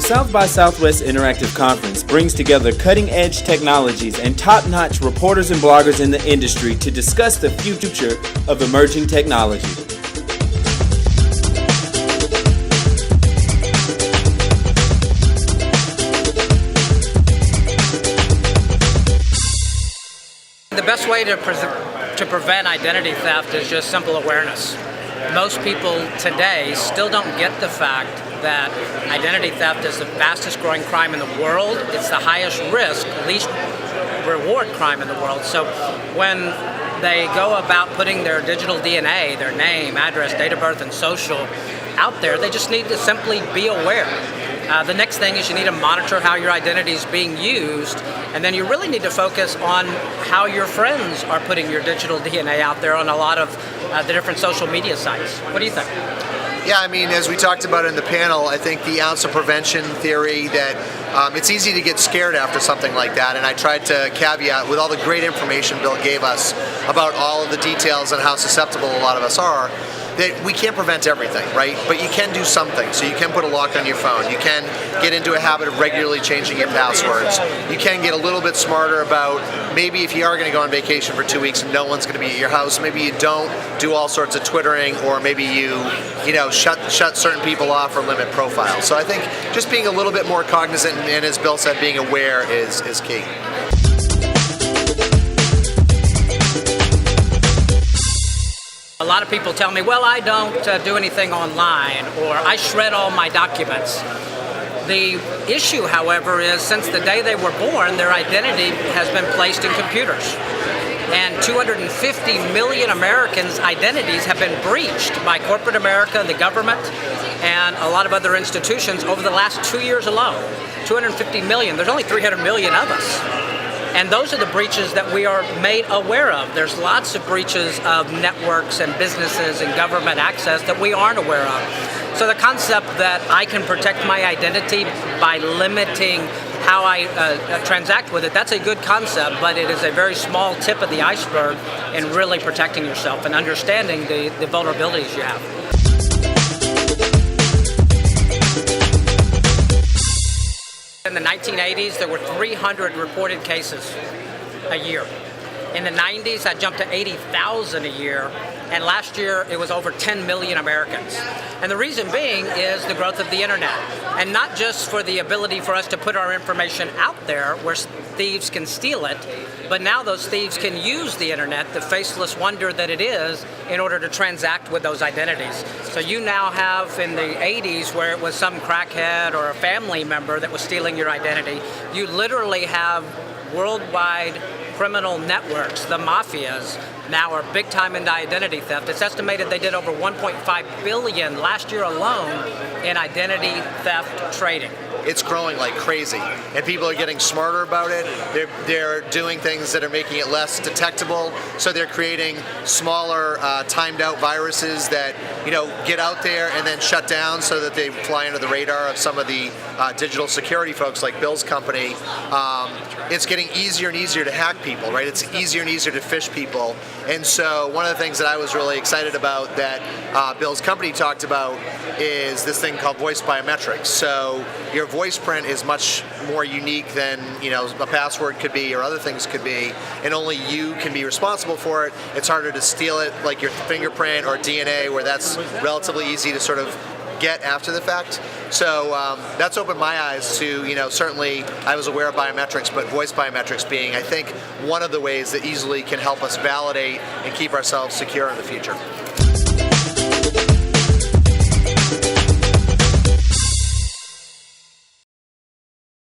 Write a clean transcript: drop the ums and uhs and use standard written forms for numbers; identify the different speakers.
Speaker 1: South by Southwest Interactive Conference brings together cutting-edge technologies and top-notch reporters and bloggers in the industry to discuss the future of emerging technology.
Speaker 2: The best way to prevent identity theft is just simple awareness. Most people today still don't get the fact that identity theft is the fastest growing crime in the world. It's the highest risk, least reward crime in the world. So when they go about putting their digital DNA, their name, address, date of birth, and social out there, they just need to simply be aware. The next thing is you need to monitor how your identity is being used, and then you really need to focus on how your friends are putting your digital DNA out there on a lot of the different social media sites. What do you think?
Speaker 3: Yeah, I mean, as we talked about in the panel, I think the ounce of prevention theory that it's easy to get scared after something like that, and I tried to caveat with all the great information Bill gave us about all of the details and how susceptible a lot of us are, that we can't prevent everything, right? But you can do something. So you can put a lock on your phone. You can get into a habit of regularly changing your passwords. You can get a little bit smarter about maybe if you are going to go on vacation for 2 weeks and no one's going to be at your house, maybe you don't do all sorts of twittering, or maybe you shut certain people off or limit profiles. So I think just being a little bit more cognizant and, as Bill said, being aware is key.
Speaker 2: A lot of people tell me, well, I don't do anything online, or I shred all my documents. The issue, however, is since the day they were born, their identity has been placed in computers. And 250 million Americans' identities have been breached by corporate America, the government, and a lot of other institutions over the last 2 years alone. 250 million. There's only 300 million of us. And those are the breaches that we are made aware of. There's lots of breaches of networks and businesses and government access that we aren't aware of. So the concept that I can protect my identity by limiting how I transact with it, that's a good concept, but it is a very small tip of the iceberg in really protecting yourself and understanding the vulnerabilities you have. In the 1980s, there were 300 reported cases a year. In the 90s, that jumped to 80,000 a year, and last year it was over 10 million Americans. And the reason being is the growth of the internet, and not just for the ability for us to put our information out there where thieves can steal it, but now those thieves can use the internet, the faceless wonder that it is, in order to transact with those identities. So you now have, in the 80s, where it was some crackhead or a family member that was stealing your identity, you literally have worldwide criminal networks, the mafias, now are big time into identity theft. It's estimated they did over 1.5 billion last year alone in identity theft trading.
Speaker 3: It's growing like crazy, and people are getting smarter about it. They're doing things that are making it less detectable. So they're creating smaller, timed-out viruses that get out there and then shut down, so that they fly under the radar of some of the digital security folks like Bill's company. It's getting easier and easier to hack people, right? It's easier and easier to phish people. And so one of the things that I was really excited about that Bill's company talked about is this thing called voice biometrics. So your voice print is much more unique than a password could be or other things could be, and only you can be responsible for it. It's harder to steal it, like your fingerprint or DNA, where that's relatively easy to sort of get after the fact. So that's opened my eyes to, certainly I was aware of biometrics, but voice biometrics being, I think, one of the ways that easily can help us validate and keep ourselves secure in the future.